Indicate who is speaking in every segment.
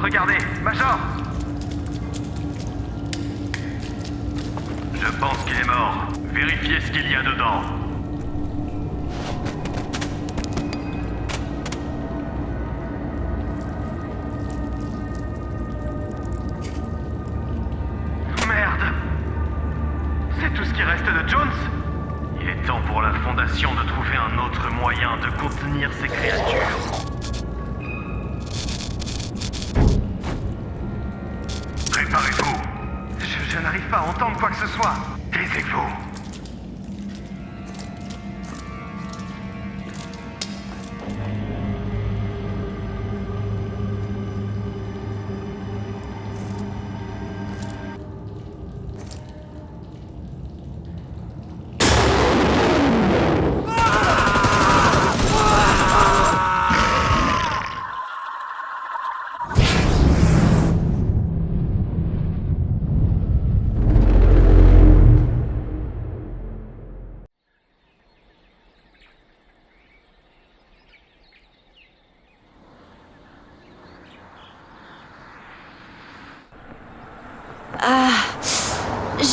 Speaker 1: regardez, Major! Je pense qu'il est mort. Vérifiez ce qu'il y a dedans. Merde! C'est tout ce qui reste de Jones? Il est temps pour la Fondation de trouver un autre moyen de contenir ces créatures. Préparez-vous. Je n'arrive pas à entendre quoi que ce soit. Taisez-vous.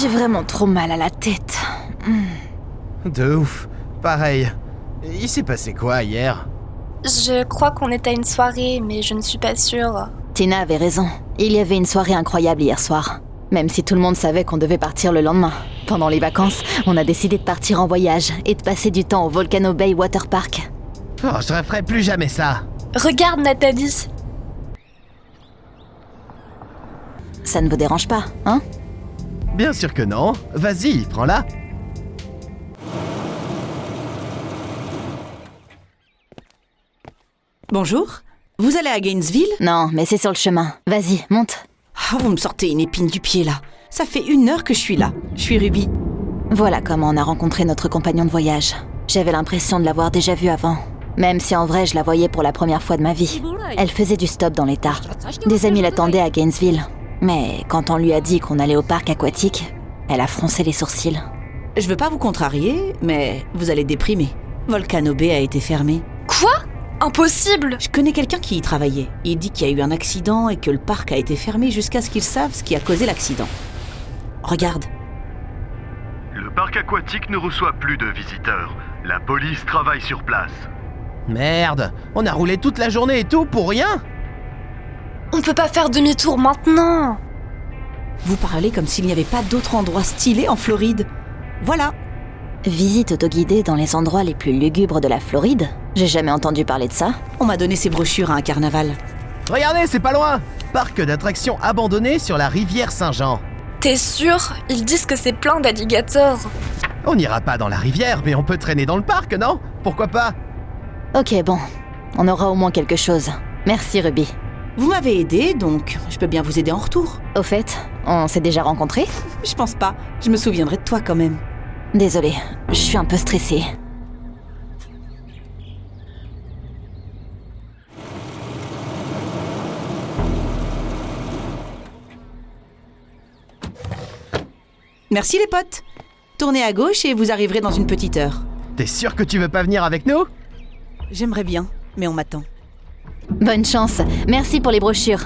Speaker 2: J'ai vraiment trop mal à la tête.
Speaker 3: De ouf. Pareil. Il s'est passé quoi hier?
Speaker 4: Je crois qu'on était à une soirée, mais je ne suis pas sûre.
Speaker 2: Tina avait raison. Il y avait une soirée incroyable hier soir. Même si tout le monde savait qu'on devait partir le lendemain. Pendant les vacances, on a décidé de partir en voyage et de passer du temps au Volcano Bay Water Park.
Speaker 3: Oh, je referai plus jamais ça.
Speaker 4: Regarde, Nathalie.
Speaker 2: Ça ne vous dérange pas, hein?
Speaker 3: Bien sûr que non. Vas-y, prends-la.
Speaker 5: Bonjour, vous allez à Gainesville?
Speaker 2: Non, mais c'est sur le chemin. Vas-y, monte.
Speaker 5: Ah, vous me sortez une épine du pied là. Ça fait 1 heure que je suis là. Je suis Ruby.
Speaker 2: Voilà comment on a rencontré notre compagnon de voyage. J'avais l'impression de l'avoir déjà vue avant. Même si en vrai je la voyais pour la première fois de ma vie. Elle faisait du stop dans l'état. Des amis l'attendaient à Gainesville. Mais quand on lui a dit qu'on allait au parc aquatique, elle a froncé les sourcils.
Speaker 5: Je veux pas vous contrarier, mais vous allez déprimer. Volcano Bay a été fermé.
Speaker 4: Quoi? Impossible!
Speaker 5: Je connais quelqu'un qui y travaillait. Il dit qu'il y a eu un accident et que le parc a été fermé jusqu'à ce qu'ils savent ce qui a causé l'accident. Regarde.
Speaker 1: Le parc aquatique ne reçoit plus de visiteurs. La police travaille sur place.
Speaker 3: Merde, on a roulé toute la journée et tout pour rien?
Speaker 4: On peut pas faire demi-tour maintenant!
Speaker 5: Vous parlez comme s'il n'y avait pas d'autre endroit stylé en Floride. Voilà.
Speaker 2: Visite autoguidée dans les endroits les plus lugubres de la Floride? J'ai jamais entendu parler de ça.
Speaker 5: On m'a donné ces brochures à un carnaval.
Speaker 3: Regardez, c'est pas loin. Parc d'attractions abandonné sur la rivière Saint-Jean.
Speaker 4: T'es sûr? Ils disent que c'est plein d'alligators.
Speaker 3: On n'ira pas dans la rivière, mais on peut traîner dans le parc, non? Pourquoi pas?
Speaker 2: Ok, bon. On aura au moins quelque chose. Merci, Ruby.
Speaker 5: Vous m'avez aidé, donc je peux bien vous aider en retour.
Speaker 2: Au fait, on s'est déjà rencontrés?
Speaker 5: Je pense pas. Je me souviendrai de toi quand même.
Speaker 2: Désolée, je suis un peu stressée.
Speaker 5: Merci les potes. Tournez à gauche et vous arriverez dans une petite heure.
Speaker 3: T'es sûr que tu veux pas venir avec nous?
Speaker 5: J'aimerais bien, mais on m'attend.
Speaker 2: Bonne chance. Merci pour les brochures.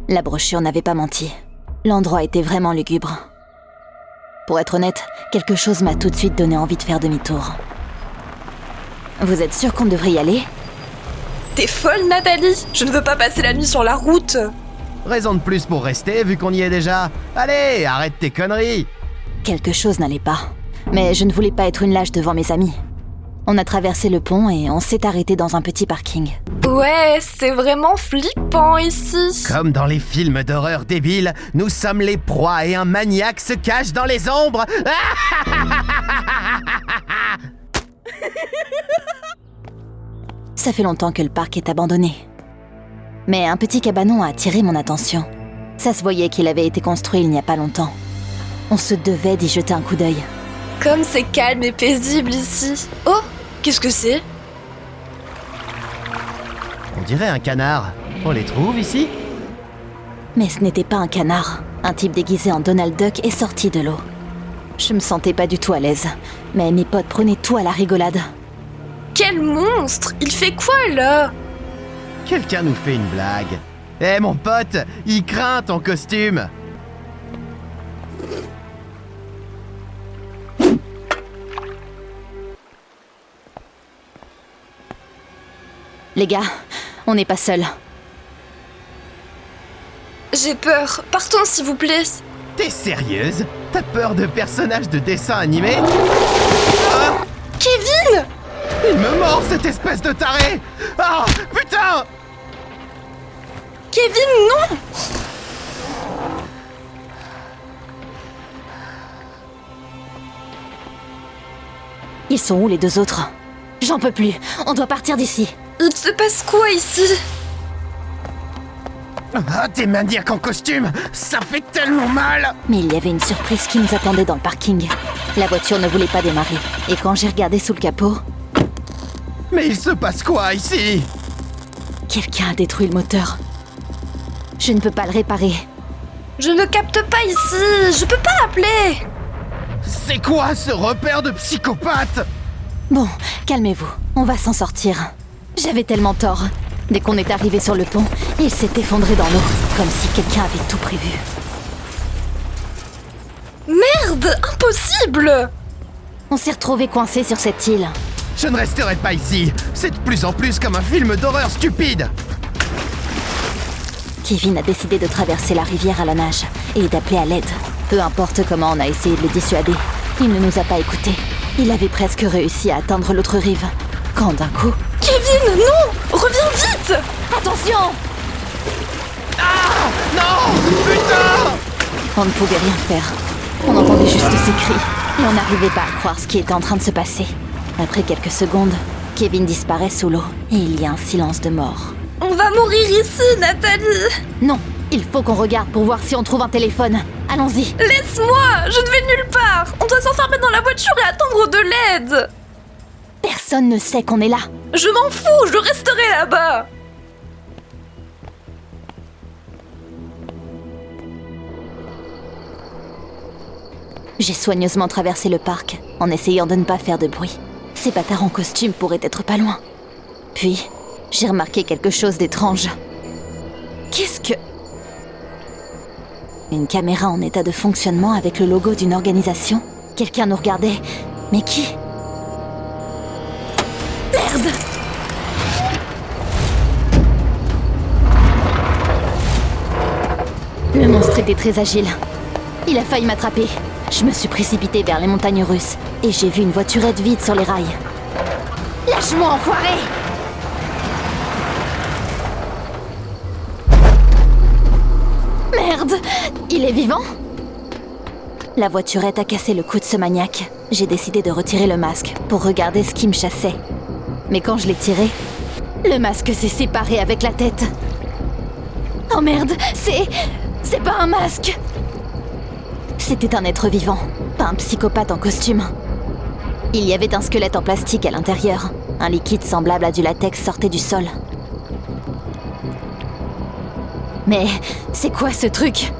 Speaker 2: La brochure n'avait pas menti. L'endroit était vraiment lugubre. Pour être honnête, quelque chose m'a tout de suite donné envie de faire demi-tour. Vous êtes sûr qu'on devrait y aller?
Speaker 4: T'es folle, Nathalie? Je ne veux pas passer la nuit sur la route.
Speaker 3: Raison de plus pour rester, vu qu'on y est déjà. Allez, arrête tes conneries.
Speaker 2: Quelque chose n'allait pas. Mais je ne voulais pas être une lâche devant mes amis. On a traversé le pont et on s'est arrêté dans un petit parking.
Speaker 4: Ouais, c'est vraiment flippant ici.
Speaker 3: Comme dans les films d'horreur débiles, nous sommes les proies et un maniaque se cache dans les ombres.
Speaker 2: Ça fait longtemps que le parc est abandonné. Mais un petit cabanon a attiré mon attention. Ça se voyait qu'il avait été construit il n'y a pas longtemps. On se devait d'y jeter un coup d'œil.
Speaker 4: Comme c'est calme et paisible ici. Oh, qu'est-ce que c'est?
Speaker 3: On dirait un canard. On les trouve ici?
Speaker 2: Mais ce n'était pas un canard. Un type déguisé en Donald Duck est sorti de l'eau. Je me sentais pas du tout à l'aise, mais mes potes prenaient tout à la rigolade.
Speaker 4: Quel monstre! Il fait quoi là?
Speaker 3: Quelqu'un nous fait une blague. Eh mon pote, il craint ton costume.
Speaker 2: Les gars, on n'est pas seuls.
Speaker 4: J'ai peur. Partons s'il vous plaît.
Speaker 3: T'es sérieuse? T'as peur de personnages de dessin animé?
Speaker 4: Kevin!
Speaker 3: Il me mord cette espèce de taré! Ah, putain!
Speaker 4: Kevin, non!
Speaker 2: Ils sont où les deux autres? J'en peux plus, on doit partir d'ici.
Speaker 4: Il se passe quoi ici?
Speaker 3: Ah, des maniaques en costume! Ça fait tellement mal!
Speaker 2: Mais il y avait une surprise qui nous attendait dans le parking. La voiture ne voulait pas démarrer, et quand j'ai regardé sous le capot,
Speaker 3: Mais il se passe quoi ici?
Speaker 2: quelqu'un a détruit le moteur. Je ne peux pas le réparer.
Speaker 4: Je ne capte pas ici. Je peux pas appeler.
Speaker 3: C'est quoi ce repère de psychopathe?
Speaker 2: Bon, calmez-vous, on va s'en sortir. J'avais tellement tort. Dès qu'on est arrivé sur le pont, il s'est effondré dans l'eau, comme si quelqu'un avait tout prévu.
Speaker 4: Merde, impossible!
Speaker 2: On s'est retrouvés coincés sur cette île.
Speaker 3: Je ne resterai pas ici! C'est de plus en plus comme un film d'horreur stupide!
Speaker 2: Kevin a décidé de traverser la rivière à la nage et d'appeler à l'aide. Peu importe comment on a essayé de le dissuader, il ne nous a pas écoutés. Il avait presque réussi à atteindre l'autre rive, quand d'un coup...
Speaker 4: Kevin, non! Reviens vite!
Speaker 2: Attention!
Speaker 3: Ah! Non! Putain!
Speaker 2: On ne pouvait rien faire. On entendait juste ces cris, et on n'arrivait pas à croire ce qui était en train de se passer. Après quelques secondes, Kevin disparaît sous l'eau, et il y a un silence de mort.
Speaker 4: On va mourir ici, Nathalie!
Speaker 2: Non, il faut qu'on regarde pour voir si on trouve un téléphone. Allons-y.
Speaker 4: Laisse-moi! Je ne vais nulle part! On doit s'enfermer dans la voiture et attendre de l'aide!
Speaker 2: Personne ne sait qu'on est là.
Speaker 4: Je m'en fous, je resterai là-bas!
Speaker 2: J'ai soigneusement traversé le parc, en essayant de ne pas faire de bruit. Ces bâtards en costume pourraient être pas loin. Puis, j'ai remarqué quelque chose d'étrange. Qu'est-ce que... Une caméra en état de fonctionnement avec le logo d'une organisation? Quelqu'un nous regardait. Mais qui? Merde! Le monstre était très agile. Il a failli m'attraper. Je me suis précipitée vers les montagnes russes et j'ai vu une voiturette vide sur les rails. Lâche-moi, enfoiré! Merde! Il est vivant? La voiturette a cassé le cou de ce maniaque. J'ai décidé de retirer le masque pour regarder ce qui me chassait. Mais quand je l'ai tiré, le masque s'est séparé avec la tête. Oh merde, c'est pas un masque! C'était un être vivant, pas un psychopathe en costume. Il y avait un squelette en plastique à l'intérieur. Un liquide semblable à du latex sortait du sol. Mais c'est quoi ce truc?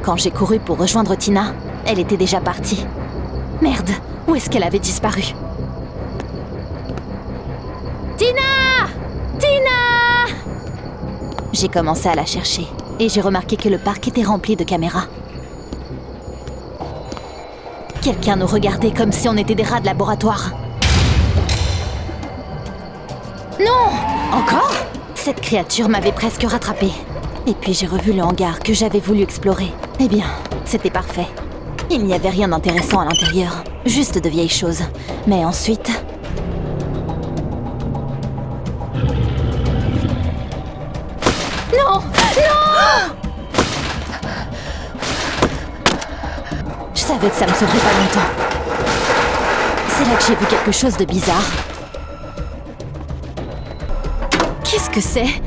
Speaker 2: Quand j'ai couru pour rejoindre Tina, elle était déjà partie. Merde, où est-ce qu'elle avait disparu? Tina! Tina! J'ai commencé à la chercher, et j'ai remarqué que le parc était rempli de caméras. Quelqu'un nous regardait comme si on était des rats de laboratoire. Non! Encore? Cette créature m'avait presque rattrapée. Et puis j'ai revu le hangar que j'avais voulu explorer. Eh bien, c'était parfait. Il n'y avait rien d'intéressant à l'intérieur, juste de vieilles choses. Mais ensuite... Non! Non! Je savais que ça me sauverait pas longtemps. C'est là que j'ai vu quelque chose de bizarre. Qu'est-ce que c'est?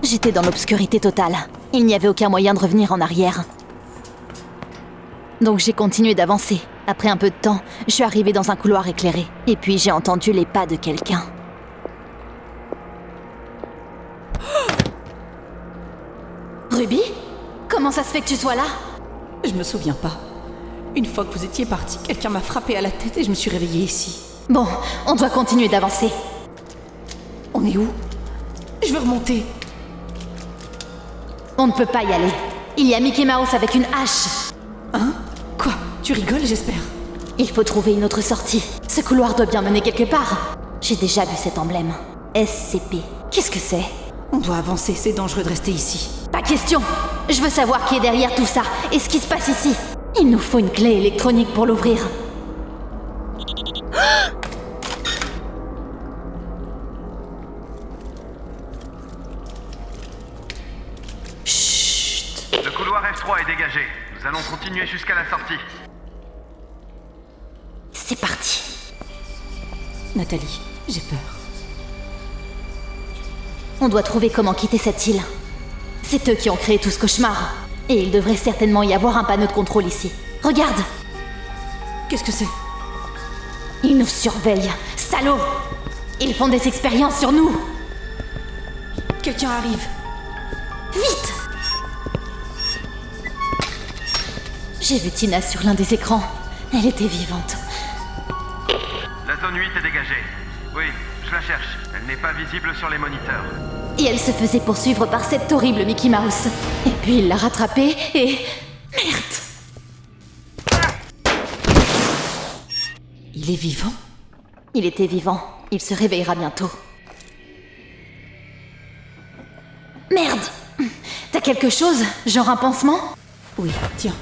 Speaker 2: J'étais dans l'obscurité totale. Il n'y avait aucun moyen de revenir en arrière. Donc j'ai continué d'avancer. Après un peu de temps, je suis arrivée dans un couloir éclairé. Et puis j'ai entendu les pas de quelqu'un. Ruby? Comment ça se fait que tu sois là?
Speaker 5: Je me souviens pas. Une fois que vous étiez parti, quelqu'un m'a frappé à la tête et je me suis réveillée ici.
Speaker 2: Bon, on doit continuer d'avancer.
Speaker 5: On est où? Je veux remonter.
Speaker 2: On ne peut pas y aller. Il y a Mickey Mouse avec une hache.
Speaker 5: Hein? Quoi? Tu rigoles, j'espère.
Speaker 2: Il faut trouver une autre sortie. Ce couloir doit bien mener quelque part. J'ai déjà vu cet emblème. SCP. Qu'est-ce que c'est?
Speaker 5: On doit avancer, c'est dangereux de rester ici.
Speaker 2: Pas question. Je veux savoir qui est derrière tout ça et ce qui se passe ici. Il nous faut une clé électronique pour l'ouvrir.
Speaker 1: Le couloir F3 est dégagé. Nous allons continuer jusqu'à la sortie.
Speaker 2: C'est parti.
Speaker 5: Nathalie, j'ai peur.
Speaker 2: On doit trouver comment quitter cette île. C'est eux qui ont créé tout ce cauchemar. Et il devrait certainement y avoir un panneau de contrôle ici. Regarde!
Speaker 5: Qu'est-ce que c'est?
Speaker 2: Ils nous surveillent, salauds! Ils font des expériences sur nous!
Speaker 5: Quelqu'un arrive.
Speaker 2: Vite! J'ai vu Tina sur l'un des écrans. Elle était vivante.
Speaker 1: La zone 8 est dégagée. Oui, je la cherche. Elle n'est pas visible sur les moniteurs.
Speaker 2: Et elle se faisait poursuivre par cette horrible Mickey Mouse. Et puis il l'a rattrapée et... Merde!
Speaker 5: Il est vivant?
Speaker 2: Il était vivant. Il se réveillera bientôt. Merde! T'as quelque chose? Genre un pansement?
Speaker 5: Oui, tiens.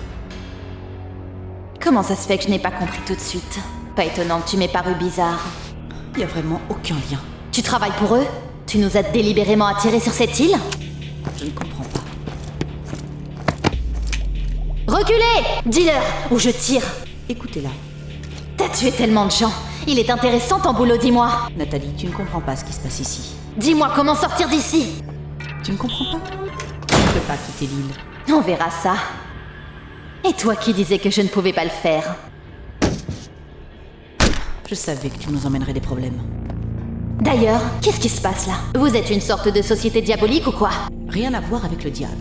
Speaker 2: Comment ça se fait que je n'ai pas compris tout de suite? Pas étonnant que tu m'aies paru bizarre.
Speaker 5: Il y a vraiment aucun lien.
Speaker 2: Tu travailles pour eux? Tu nous as délibérément attirés sur cette île?
Speaker 5: Je ne comprends pas.
Speaker 2: Reculez! Dis-leur, ou je tire.
Speaker 5: Écoutez-la.
Speaker 2: T'as tué tellement de gens. Il est intéressant ton boulot, dis-moi.
Speaker 5: Nathalie, tu ne comprends pas ce qui se passe ici.
Speaker 2: Dis-moi comment sortir d'ici.
Speaker 5: Tu ne comprends pas? Tu ne peux pas quitter l'île.
Speaker 2: On verra ça. Et toi qui disais que je ne pouvais pas le faire?
Speaker 5: Je savais que tu nous emmènerais des problèmes.
Speaker 2: D'ailleurs, qu'est-ce qui se passe là? Vous êtes une sorte de société diabolique ou quoi?
Speaker 5: Rien à voir avec le diable.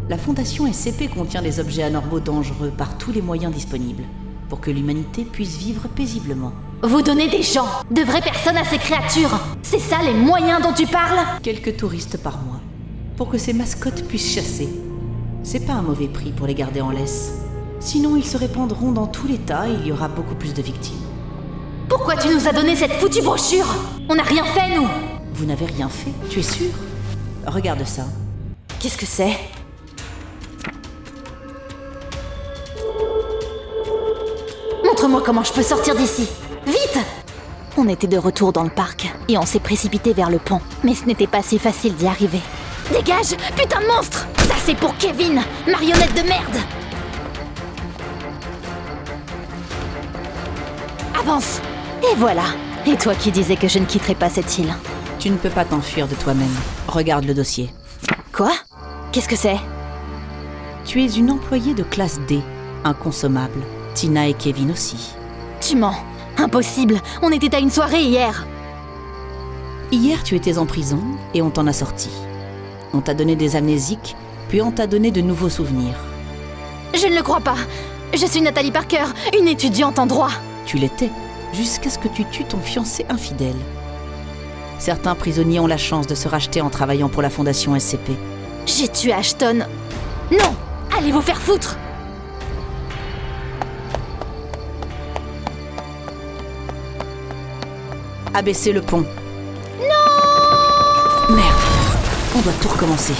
Speaker 5: La Fondation SCP contient des objets anormaux dangereux par tous les moyens disponibles, pour que l'humanité puisse vivre paisiblement.
Speaker 2: Vous donnez des gens, de vraies personnes à ces créatures. C'est ça les moyens dont tu parles?
Speaker 5: Quelques touristes par mois, pour que ces mascottes puissent chasser. C'est pas un mauvais prix pour les garder en laisse. Sinon, ils se répandront dans tout l'État et il y aura beaucoup plus de victimes.
Speaker 2: Pourquoi tu nous as donné cette foutue brochure? On n'a rien fait, nous.
Speaker 5: Vous n'avez rien fait, tu es sûr? Regarde ça.
Speaker 2: Qu'est-ce que c'est? Montre-moi comment je peux sortir d'ici. Vite! On était de retour dans le parc et on s'est précipité vers le pont. Mais ce n'était pas si facile d'y arriver. Dégage, putain de monstre! Ça c'est pour Kevin, marionnette de merde! Avance! Et voilà. Et toi qui disais que je ne quitterais pas cette île?
Speaker 5: Tu ne peux pas t'enfuir de toi-même. Regarde le dossier.
Speaker 2: Quoi? Qu'est-ce que c'est?
Speaker 5: Tu es une employée de classe D, inconsommable. Tina et Kevin aussi.
Speaker 2: Tu mens. Impossible. On était à une soirée hier.
Speaker 5: Hier, tu étais en prison et on t'en a sorti. On t'a donné des amnésiques, puis on t'a donné de nouveaux souvenirs.
Speaker 2: Je ne le crois pas. Je suis Nathalie Parker, une étudiante en droit.
Speaker 5: Tu l'étais, jusqu'à ce que tu tues ton fiancé infidèle. Certains prisonniers ont la chance de se racheter en travaillant pour la Fondation SCP.
Speaker 2: J'ai tué Ashton. Non! Allez vous faire foutre!
Speaker 5: Abaissez le pont. Non! Merde! On doit tout recommencer.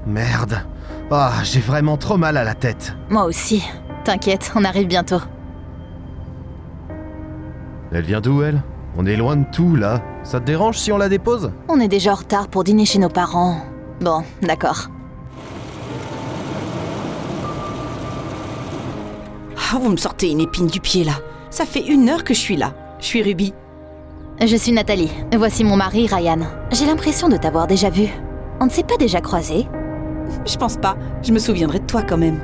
Speaker 3: Merde. Ah, j'ai vraiment trop mal à la tête.
Speaker 2: Moi aussi. T'inquiète, on arrive bientôt.
Speaker 3: Elle vient d'où, elle? On est loin de tout, là. Ça te dérange si on la dépose?
Speaker 2: On est déjà en retard pour dîner chez nos parents. Bon, d'accord.
Speaker 5: Ah, vous me sortez une épine du pied, là. Ça fait 1 heure que je suis là. Je suis Ruby.
Speaker 2: Je suis Nathalie. Voici mon mari, Ryan. J'ai l'impression de t'avoir déjà vu. On ne s'est pas déjà croisés?
Speaker 5: Je pense pas. Je me souviendrai de toi quand même.